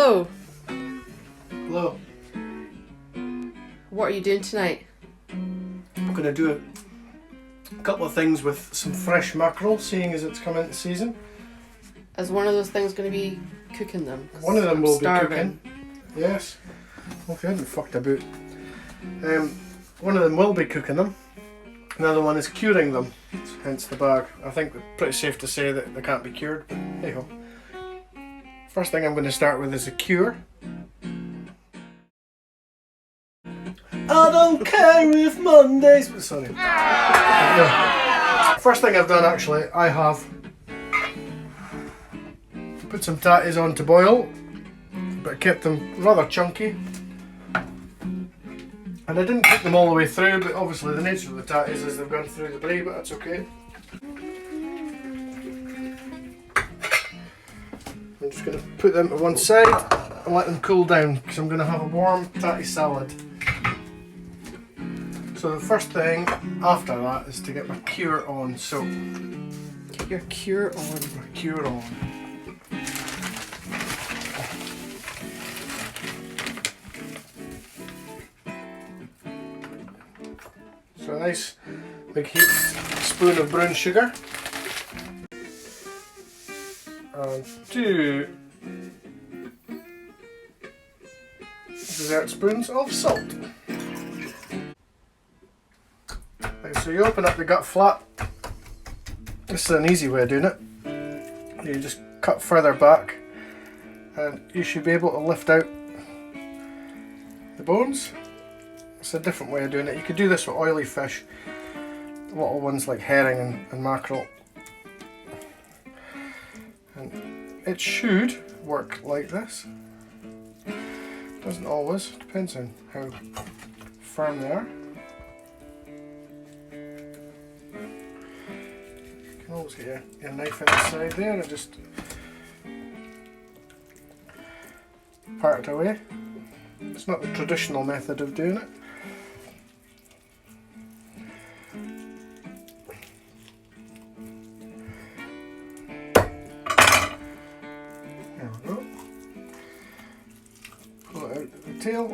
Hello. Hello. What are you doing tonight? I'm going to do a couple of things with some fresh mackerel, seeing as it's come into season. Is one of those things going to be cooking them? One of them I'm will starving. be cooking. Yes. Well, if you hadn't fucked about. One of them will be cooking them. Another one is curing them, hence the bag. I think it's pretty safe to say that they can't be cured, but hey ho. First thing I'm going to start with is a cure. I don't care if Mondays... Sorry. No. First thing I've done actually, I have put some tatties on to boil, but I kept them rather chunky. And I didn't cook them all the way through, but obviously the nature of the tatties is they've gone through the brie, but that's okay. I'm just going to put them to one side and let them cool down, because I'm going to have a warm tatty salad. So the first thing after that is to get my cure on. So Get your cure on. my cure on. So a nice big heaped spoon of brown sugar. And 2 dessert spoons of salt. Right, so you open up the gut flap. This is an easy way of doing it. You just cut further back and you should be able to lift out the bones. It's a different way of doing it. You could do this with oily fish, little ones like herring and mackerel. And it should work like this. Doesn't always, depends on how firm they are. You can always get your knife inside there and just part it away. It's not the traditional method of doing it. There we go. Pull it out the tail.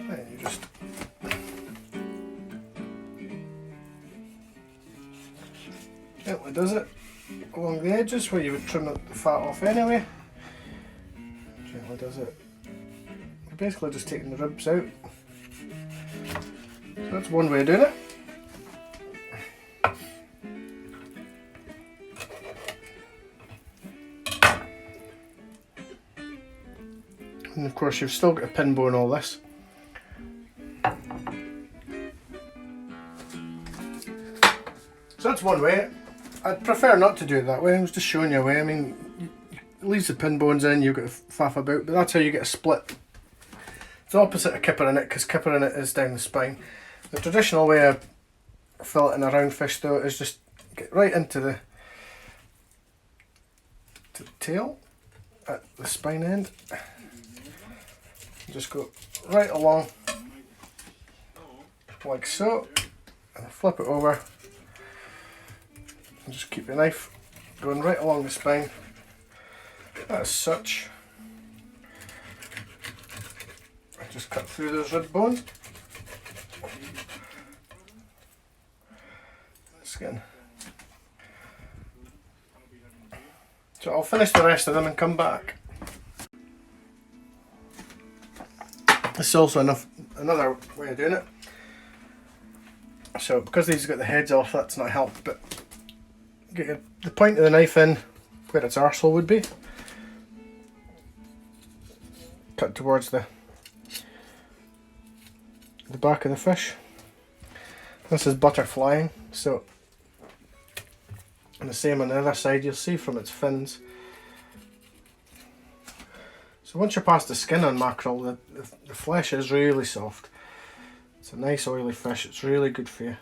Then you just gently does it along the edges where you would trim the fat off anyway. Gently does it. You're basically just taking the ribs out. So that's one way of doing it. And of course you've still got a pin bone all this. So that's one way. I'd prefer not to do it that way. I was just showing you a way. I mean, it leaves the pin bones in, you've got to faff about, but that's how you get a split. It's the opposite of kippering it, because kippering it is down the spine. The traditional way of filleting a round fish though is just get right into the tail at the spine end. Just go right along like so, and flip it over. And just keep your knife going right along the spine as such. And just cut through those rib bones. Skin. So I'll finish the rest of them and come back. This is also another way of doing it. So because these have got the heads off, that's not helped, but get the point of the knife in where its arsehole would be. Cut towards the back of the fish. This is butterflying, so and the same on the other side, you'll see from its fins. So once you're past the skin on mackerel, the flesh is really soft. It's a nice oily fish, it's really good for you.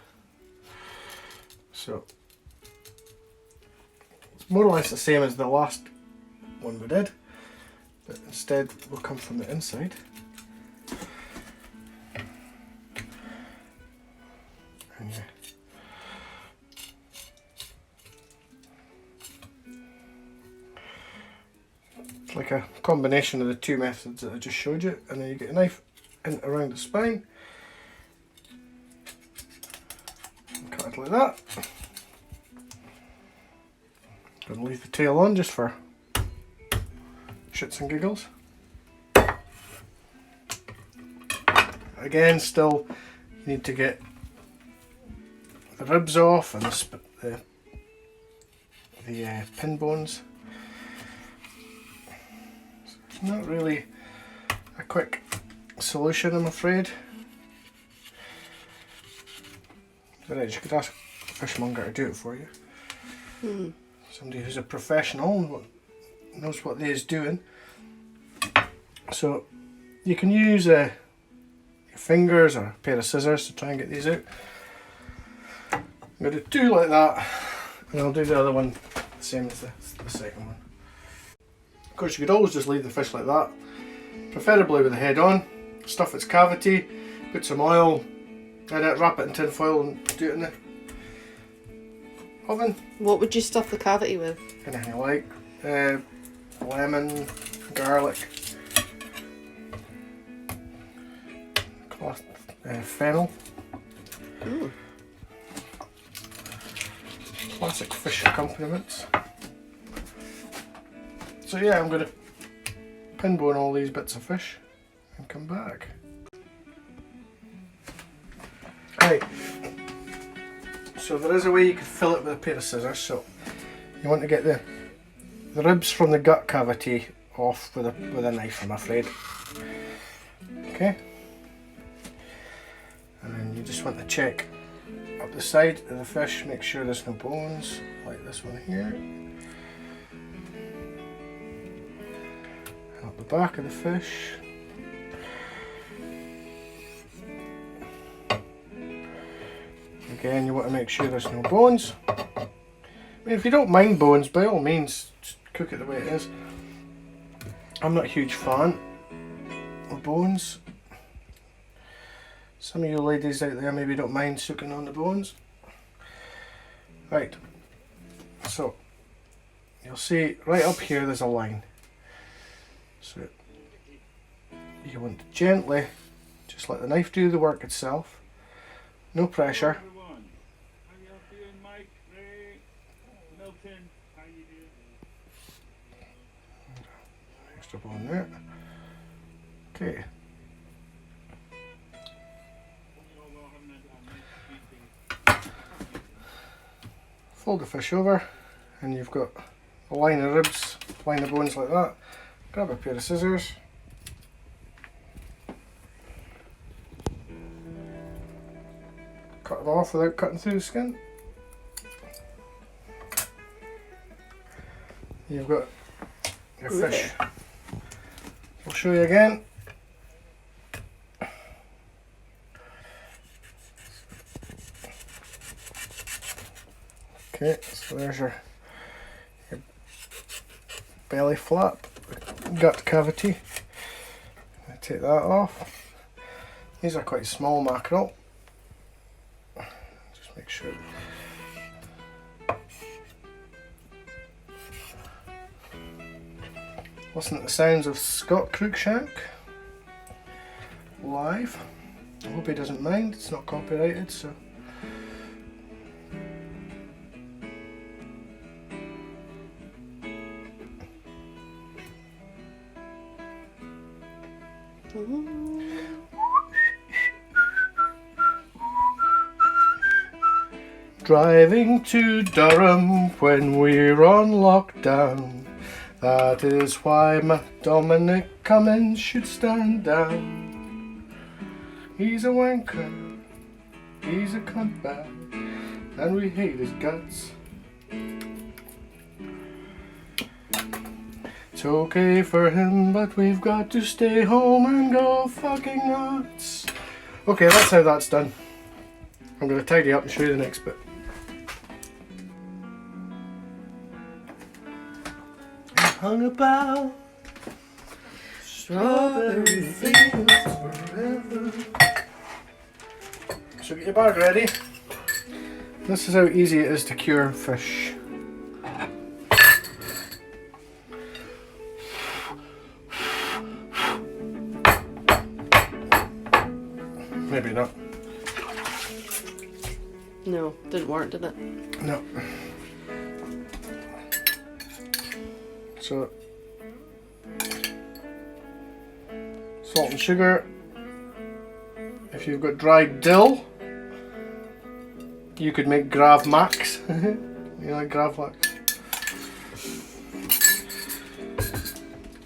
So it's more or less the same as the last one we did, but instead we'll come from the inside. Yeah. It's like a combination of the two methods that I just showed you, and then you get a knife in around the spine, and cut it like that. Gonna leave the tail on just for shits and giggles. Again, still you need to get the ribs off and the pin bones. So it's not really a quick solution, I'm afraid. Right, you could ask a fishmonger to do it for you. Somebody who's a professional and knows what they's doing. So you can use your fingers or a pair of scissors to try and get these out. I'm going to do two like that, and I'll do the other one the same as the second one. Of course, you could always just leave the fish like that, preferably with the head on, stuff its cavity, put some oil in it, wrap it in tin foil and do it in the oven. What would you stuff the cavity with? Anything you like. Lemon, garlic, fennel. Ooh. Classic fish accompaniments. So yeah, I'm going to pinbone all these bits of fish and come back. Right, so there is a way you could fill it with a pair of scissors. So you want to get the ribs from the gut cavity off with a knife, I'm afraid. Okay, and then you just want to check up the side of the fish, make sure there's no bones, like this one here. And up the back of the fish. Again, you want to make sure there's no bones. I mean, if you don't mind bones, by all means, just cook it the way it is. I'm not a huge fan of bones. Some of you ladies out there maybe don't mind sucking on the bones. Right, so you'll see right up here there's a line. So you want to gently just let the knife do the work itself. No pressure. Extra bone there. Okay. Fold the fish over, and you've got a line of ribs, line of bones like that. Grab a pair of scissors. Cut it off without cutting through the skin. You've got your fish. I'll show you again. Okay, so there's your belly flap, gut cavity. I take that off. These are quite small mackerel. Just make sure. Listen to the sounds of Scott Cruikshank live. I hope he doesn't mind, it's not copyrighted, so. Driving to Durham when we're on lockdown. That is why Dominic Cummins should stand down. He's a wanker, he's a cuntbag, and we hate his guts. It's okay for him, but we've got to stay home and go fucking nuts. Okay, that's how that's done. I'm going to tidy up and show you the next bit. Hung about strawberry fields forever. So get your bag ready. This is how easy it is to cure fish. Maybe not. No, didn't work, did it? No. So, salt and sugar. If you've got dried dill, you could make Grav Max. You like Grav Max?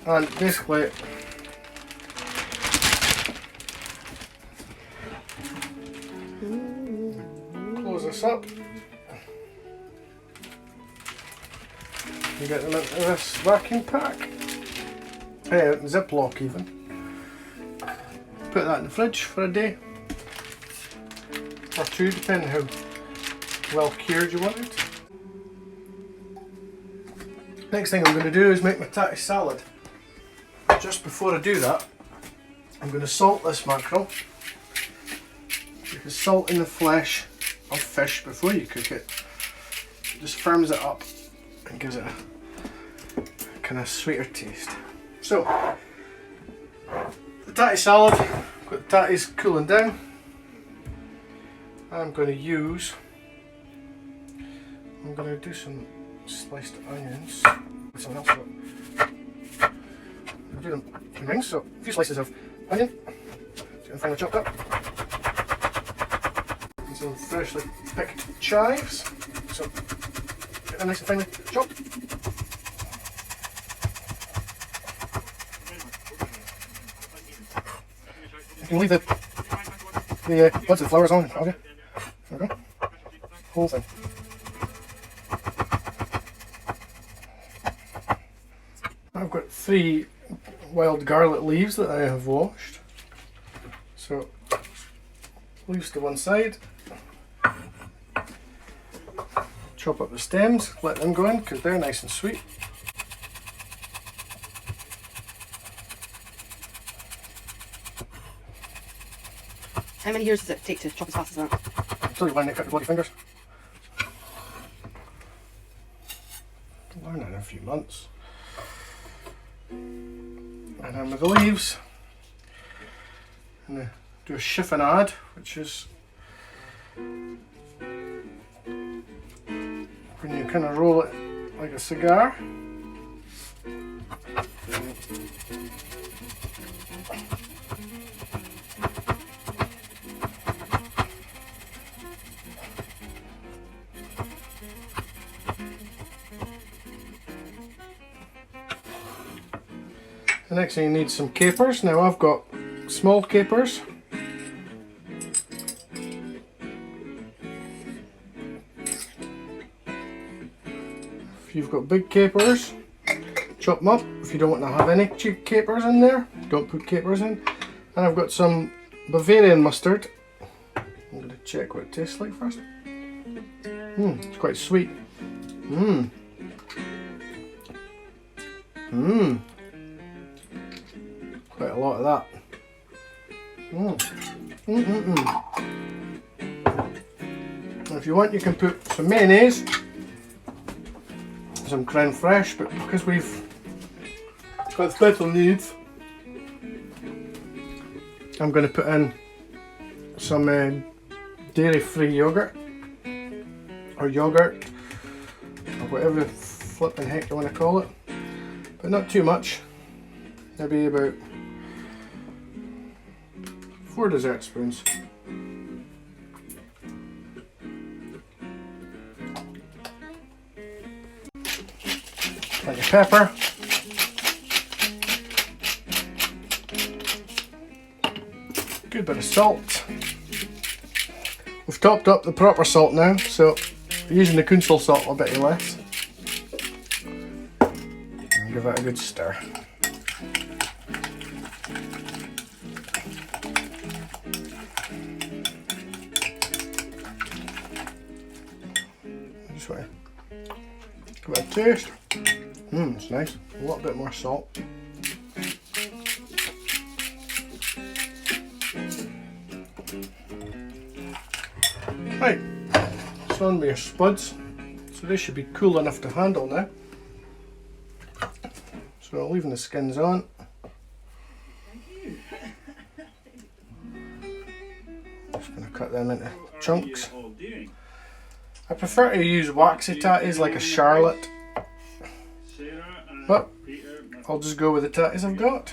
And basically, close this up. You get them into this vacuum pack, Ziploc even. Put that in the fridge for a day or two, depending how well cured you want it. Next thing I'm going to do is make my tatty salad. Just before I do that, I'm going to salt this mackerel, because salt in the flesh of fish before you cook it just firms it up and gives it a kind of sweeter taste. So, the tatty salad, got the tatties cooling down. I'm going to do some sliced onions. Something else, but I'll do them in rings, so a few slices of onion, and finely chopped up. And some freshly picked chives, so get them nice and finely chopped. You can leave the buds of the flowers on, okay? There we go. Whole thing. I've got 3 wild garlic leaves that I have washed. So, leaves to one side. Chop up the stems, let them go in because they're nice and sweet. How many years does it take to chop as fast as that? Until you learn to cut your bloody fingers. Learn that in a few months. And then with the leaves, I'm going to do a chiffonade, which is when you kind of roll it like a cigar. The next thing you need some capers. Now I've got small capers. If you've got big capers, chop them up. If you don't want to have any capers in there, don't put capers in. And I've got some Bavarian mustard. I'm going to check what it tastes like first. It's quite sweet. Quite a lot of that. If you want, you can put some mayonnaise, some crème fraîche, but because we've got special needs, I'm going to put in some dairy-free yogurt, or yogurt, or whatever the flipping heck you want to call it, but not too much. Maybe about 4 dessert spoons. Plenty of pepper. Good bit of salt. We've topped up the proper salt now, so using the Kunstel salt a bit less. And give that a good stir. Just want to give it a taste. It's nice. A little bit more salt. Right, this on with your spuds. So they should be cool enough to handle now. So leaving the skins on. Just going to cut them into chunks. I prefer to use waxy tatties like a Charlotte, but I'll just go with the tatties I've got.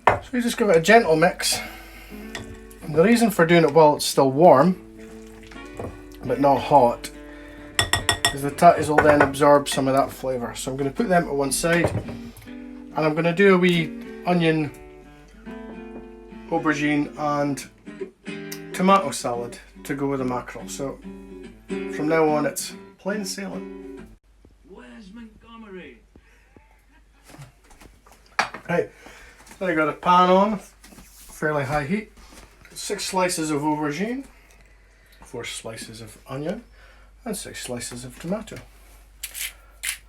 So you just give it a gentle mix. And the reason for doing it while it's still warm, but not hot, is the tatties will then absorb some of that flavour. So I'm going to put them to one side, and I'm going to do a wee onion, aubergine and tomato salad to go with the mackerel. So from now on it's plain sailing. Where's Montgomery? Right, so I got a pan on, fairly high heat, 6 slices of aubergine, 4 slices of onion and 6 slices of tomato.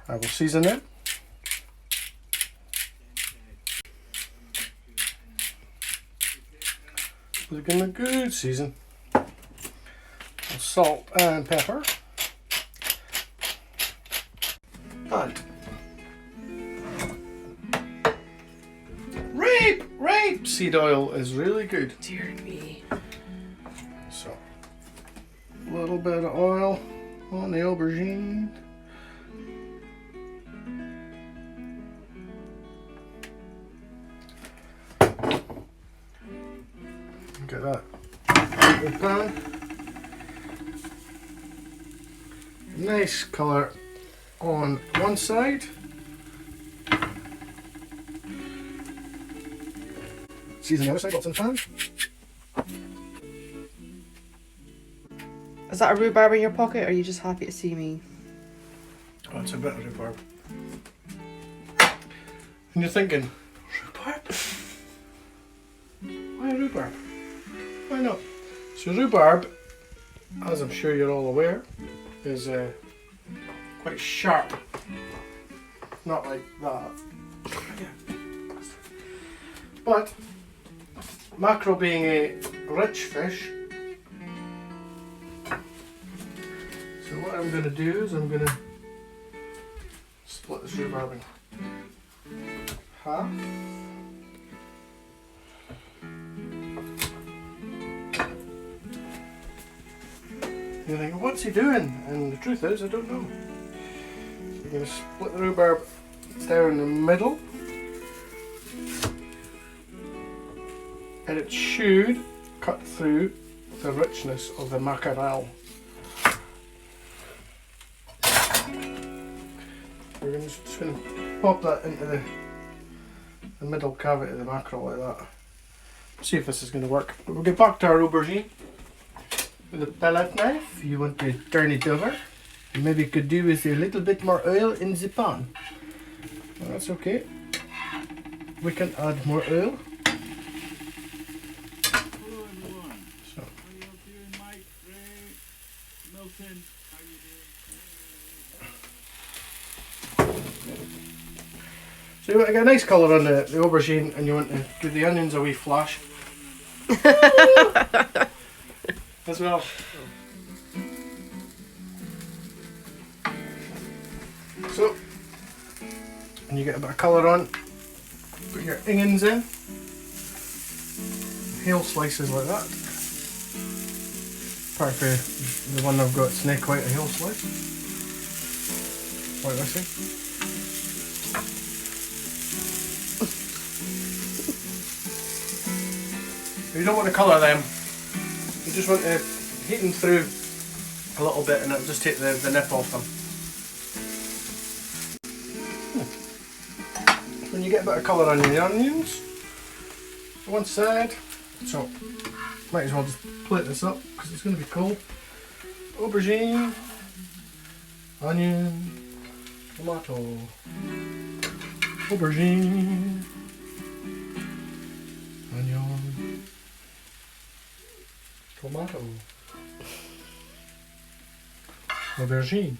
I will season it. Looking a good season. Salt and pepper. And rape seed oil is really good. Dear me. So a little bit of oil on the aubergine. Get that in the pan. Nice colour on one side. Season the other side, what's in the pan. Is that a rhubarb in your pocket, or are you just happy to see me? Oh, it's a bit of rhubarb. And you're thinking, rhubarb? Why rhubarb? Why not? So rhubarb, as I'm sure you're all aware, is quite sharp. Not like that. But mackerel being a rich fish, so what I'm going to do is I'm going to split this rhubarb in half. You're thinking, what's he doing? And the truth is, I don't know. So we're going to split the rhubarb down the middle. And it should cut through the richness of the mackerel. We're just going to pop that into the middle cavity of the mackerel like that. See if this is going to work. But we'll get back to our aubergine. With a palette knife, you want to turn it over. And maybe you could do with a little bit more oil in the pan. Well, that's okay. We can add more oil. Hello everyone. So, How are you doing, Mike, Ray, Milton? How are you doing? so you want to get a nice colour on the aubergine, and you want to give the onions a wee flash. As well. So, and you get a bit of colour on, put your onions in, hail slices like that. Apart from the one I've got, it's not quite a hail slice. Like this. You don't want to colour them. You just want to heat them through a little bit, and it'll just take the nip off them. When you get a bit of colour on your onions, one side, so might as well just plate this up because it's going to be cold. Aubergine, onion, tomato, aubergine, onion, tomato, aubergine,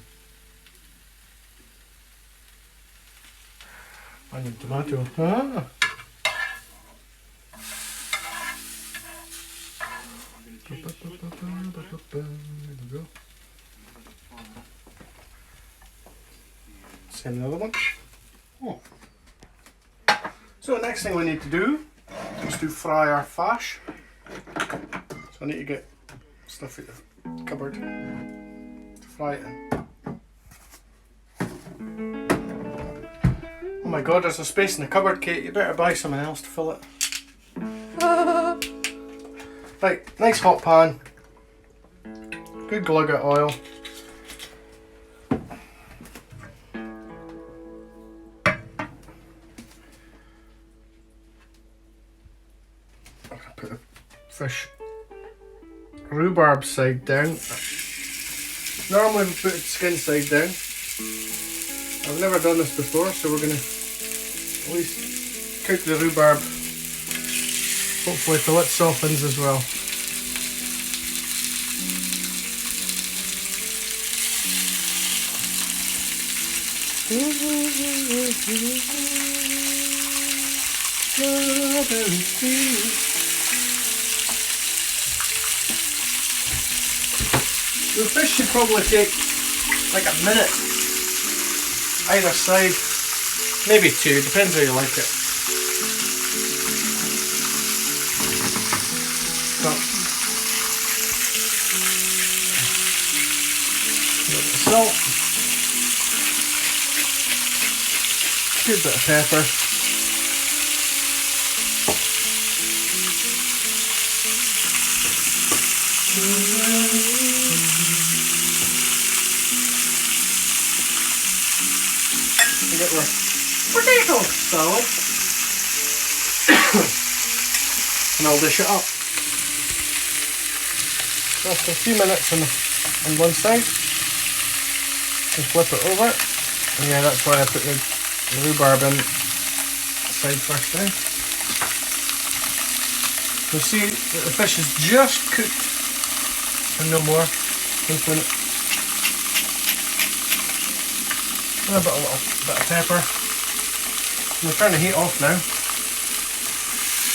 onion, tomato. There we go. Send another one. Oh. So the next thing we need to do is to fry our fash. So I need to get stuff out of the cupboard to fry it in. Oh my god, there's a space in the cupboard, Kate. You better buy something else to fill it. Right, nice hot pan. Good glug of oil. I'm gonna put the fish rhubarb side down. Normally we put it skin side down. I've never done this before, so we're going to at least cook the rhubarb, hopefully till it softens as well. The fish should probably take like a minute either side, maybe 2, depends how you like it. So, a little bit of salt, good bit of pepper, get our potato salad and I'll dish it up. After a few minutes on one side, and flip it over. And yeah, that's why I put the rhubarb in side first now. You'll see that the fish is just cooked and no more. And a little bit of pepper. I'm going to turn the heat off now.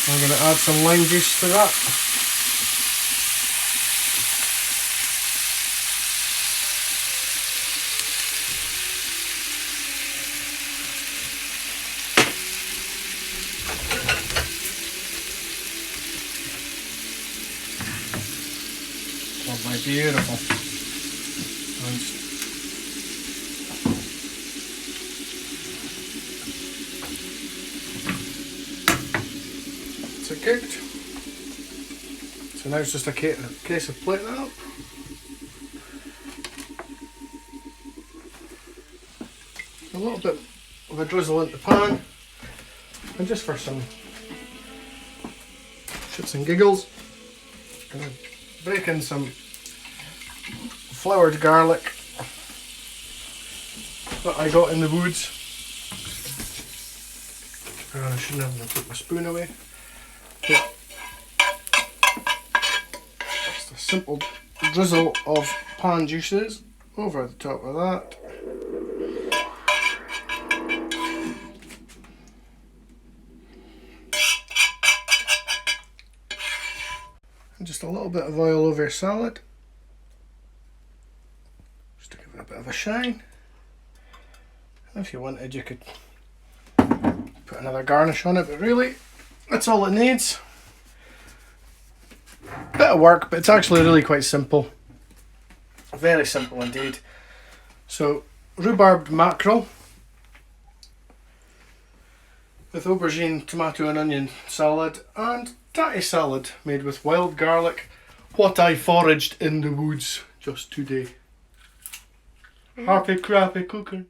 I'm going to add some lime juice to that. Oh my beautiful. It's cooked. So now it's just a case of plating it up. A little bit of a drizzle into the pan, and just for some shits and giggles, I'm going to break in some floured garlic that I got in the woods. I shouldn't have put my spoon away. But just a simple drizzle of pan juices over the top of that. And just a little bit of oil over your salad, just to give it a bit of a shine. And if you wanted, you could put another garnish on it, but really that's all it needs. Bit of work, but it's actually really quite simple. Very simple indeed. So, rhubarb mackerel with aubergine, tomato and onion salad, and tatty salad made with wild garlic, what I foraged in the woods just today. Happy crappy cooking.